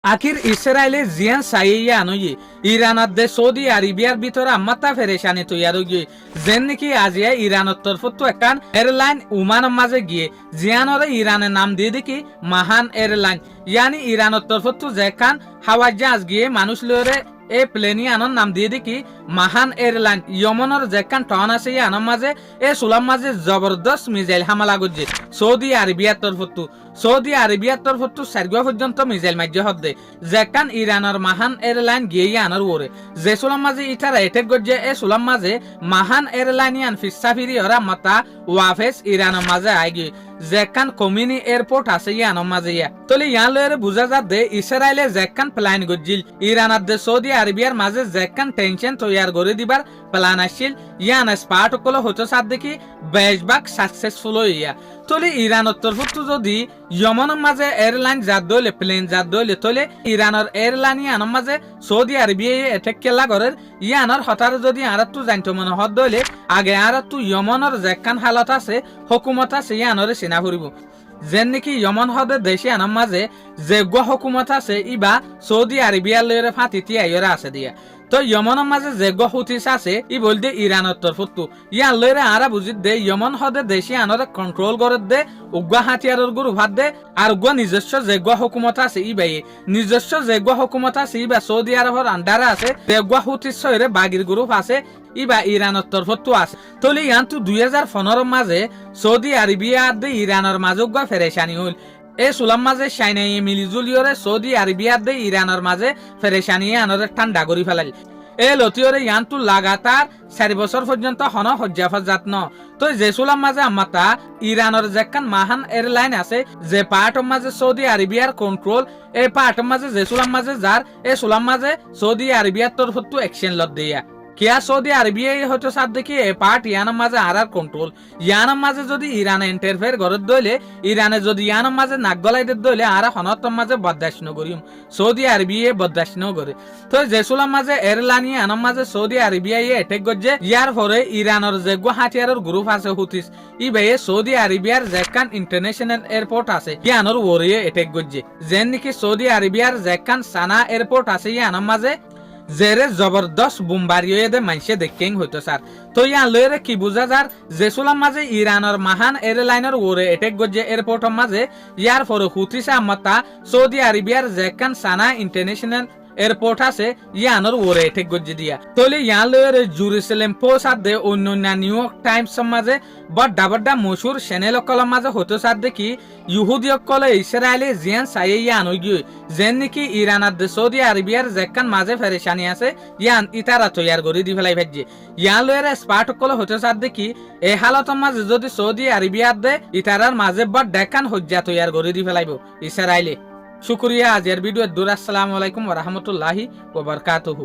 আখির ইসরায়েলের জিয়ান সাইয়া আনয়ে ইরানত দে সৌদি আরবিয়ার ভিতরে আম্মাতা ফেরেশানি তৈয়ার গিয়ে যেন নাকি আজিয়া ইরানত তরফত একান এয়ারলাইন উমানের মাঝে গিয়ে জিয়ানরে ইরানের নাম দিয়ে দেখি মাহান এয়ারলাইন ইয়ানি ইরানত তরফত যেখান হাওয়াই জাহাজ গিয়ে মানুষ লরে এ প্লেনি আনন নাম দিয়ে দেখি মাহান এয়ারলাইন ইয়মনের যেখান টন আছে আনন মাঝে এ সুলাম মাঝে জবরদস্ত মিসাইল হামলা করছে সৌদি আরবিয়ার তরফত সার্গিয়া পর্যন্ত মিসাইল মার্য হদ্দে যেখান ইরানের মাহান এয়ারলাইন গিয়ে আনার ওরে যে সুলাম মাঝে ইটারা এটেক করছে এ সুলাম মাঝে মাহান এয়ারলাইন ইয়ান ফিসাফিরি ওরা মাতা ওয়াফেস ইরানের মাঝে আগে যেখান কমিনি এয়ারপোর্ট আছে ইয়ানোর মাঝে ইয়া তলে ইয়ান লয়ের বুঝা যা দে ইসরায়েলে যেখান প্ল্যান গজিল ইরানার দে সৌদি আরবিয়ার মাঝে যেখান টেনশন তৈয়ার করে দিবার প্ল্যান আসছিল ইয়ান স্পার্ট কলো হতো সাদ দেখি বেশবাক সাকসেসফুল হইয়া তলে ইরানের তরফত যদি ইয়মনের মাঝে এয়ারলাইন জাত দইলে প্লেন জাত দইলে তলে ইরানের এয়ারলাইন ইয়ানোর মাঝে সৌদি আরবিয়া এটেক কেলা করের ইয়ানোর হঠাৎ যদি আর তো জানতো মনে হদ দইলে আগে আর তো ইয়মনের যেখান হালত আছে হুকুমত আছে ইয়ানরে চিনা ফুরিব যেন নাকি ইয়মন হদে দেশে আনার মাঝে যে হুকুমত আছে ইবা সৌদি আরবিয়ার লয়ের ফাঁতিতি আইয়রা আছে দিয়া তো ইয়মনের মাঝে যে হুতিস আছে ই বলতে ইরানের তরফত ইয়ান লয়ের আরা বুঝিত দে ইয়মন হদে দেশে আনরে কন্ট্রোল করে দে উগ্র হাতিয়ারের গুরু ভাত দে আর উগ্র নিজস্ব যে হুকুমত আছে ইবাই নিজস্ব যে হুকুমত আছে ইবা সৌদি আরবের আন্ডারে আছে যে হুতিস শহরে বাগির গ্রুপ আছে ইবা ইরানের তরফত আছে তলে ইয়ান তো 2015 মাঝে সৌদি আরবিয়া দে ইরানের মাঝে ফেরেশানি হইল এ সুলাম মাঝে সাইনাই মিলিজুলিয়রে সৌদি আরবিয়ার দে ইরানের মাঝে ফেরেশানি আনরে ঠান্ডা করি ফেলাইল এ লতিয়রে ইয়ান্তু লাগাতার 4 বছর পর্যন্ত হন হজ্জাফাত জাত ন তো যে সুলাম মাঝে আমাতা ইরানের যেখান মাহান এয়ারলাইন আছে যে পার্টর মাঝে সৌদি আরবিয়ার কন্ট্রোল এ পার্টর মাঝে যে সুলাম মাঝে যার এ সুলাম মাঝে সৌদি আরবিয়ার তরফত অ্যাকশন লত দেয়া কিয়া সৌদি আরবিয়া হয়তো সাথ দেখি এ পার্ট ইয়ানের মাঝে আর কন্ট্রোল ইয়ানের মাঝে যদি ইরানে ইন্টারফেয়ার গরত দইলে ইরানে যদি ইয়ানের মাঝে নাক গলাই দইলে আর হনতর মাঝে বরদাস্ত নগরিম সৌদি আরবিয়া বরদাস্ত নগরে তো জেসুলার মাঝে এয়ারলাইন ইয়ানের মাঝে সৌদি আরবিয়া এটেক গজে ইয়ার পরে ইরানের যে হাতিয়ারের গ্রুপ আছে হুতিস ই ভাইয়ে সৌদি আরবিয়ার যেখান ইন্টারন্যাশনাল এয়ারপোর্ট আছে ইয়ানোর ওরিয়ে এটেক গজে যেন নাকি সৌদি আরবিয়ার যেখান সানা এয়ারপোর্ট আছে ইয়ানের মাঝে জেরে জবরদস্ত বুম্বারিয়ে দে মাইসে দেখেং হইতো স্যার তো ইয়ান লয়েরে কি বুঝা যার জেসুলার মাঝে ইরানের মাহান এয়ারলাইনের ওরে এটেক গজে এয়ারপোর্টের মাঝে ইয়ার পরে হুতিসা মাতা সৌদি আরবিয়ার যেখান সানা ইন্টারন্যাশনাল এয়ারপোর্ট আছে ইয়ানোর ওরে এটেক গজে দিয়া তলে ইয়ান লয়েরে জেরুজালেম পোস্ট দে অন্যান্য নিউ ইয়র্ক টাইমস মাঝে বড় বড় মশহুর চ্যানেল কল মাঝে হতো স্যার দেখি ইহুদি কল ইসরায়েলে জিয়ান সাইয়া আনগি যেন নাকি ইরানার দে সৌদি আরবিয়ার যেখান মাঝে ফেরেশানি আছে ইয়ান ইতারা তৈয়ার করে দি ফেলাই ভাজ্যে ইয়ান লয়েরে স্পার্ট কল হতো স্যার দেখি এই হালতের মাঝে যদি সৌদি আরবিয়ার দে ইতারার মাঝে বড় দেখান হজ্জা তৈয়ার করে দি ফেলাইব ইসরায়েলে শুকরিয়া আজের ভিডিও দূর আসসালামু আলাইকুম ওয়া রাহমাতুল্লাহি ওয়া বারাকাতুহু।